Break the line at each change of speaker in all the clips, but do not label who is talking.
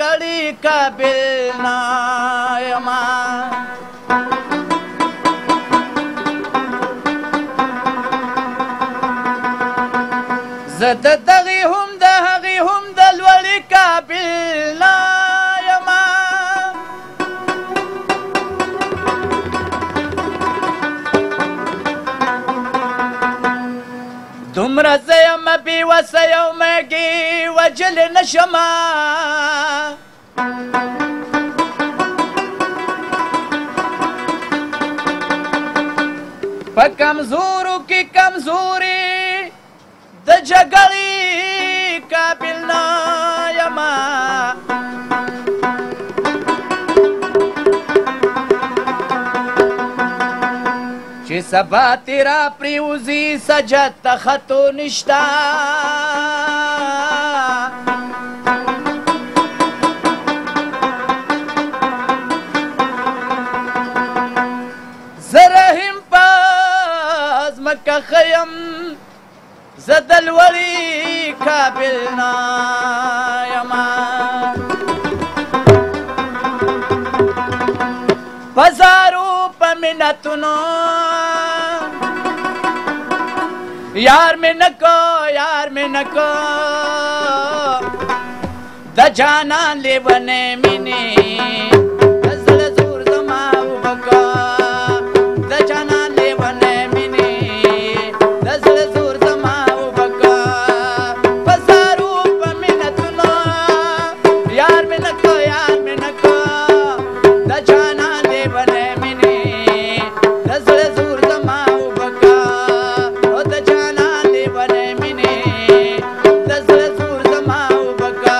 جګړې قابل نه یما زه د دغې هم د هغې هم د لوړې قابل نه یما دومره زه یم بېوسه یو مږې وجلې نه شمه په کمزورو کې کمزوري د جګړې قابل نه یمه چې سبا تې را پرېوځي سجد ته خطو نشته زه رحیم په ځمکه ښه یم زه د لوړې قابل نه یمه په زارو په منتونو یار مې نه کو یار مې نه کو د جانان لیونې مینې د زړه زور زما وبکه د جانان لیونې مینې د زړه زور زما وبکه په زارو په منتونو یار مې نه کو یار مې نه کو د جانان لیونې مینې د زړه زور زما وبکه او د جانان لیونې مینې د زړه زور زما وبکه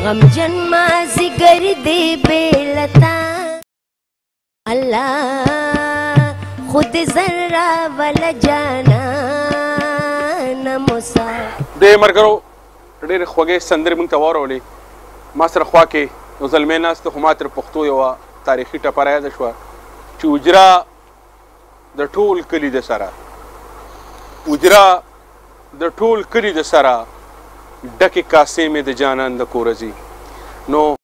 غمجن مازیګر دی بیلتا الله خود ذرا ولا جانا نموسا
د مرګرو ډېرې خوږې سندرې موږ ته واورولې ما سره خوا کې یو زلمی ناست خو ما تر پښتو یوه تاریخي ټپه رایاده شوه چې اجرا د ټول کلي د سره اجرا د ټول کلي د سره ډکې کاسې مې د جانان د کور ځي نو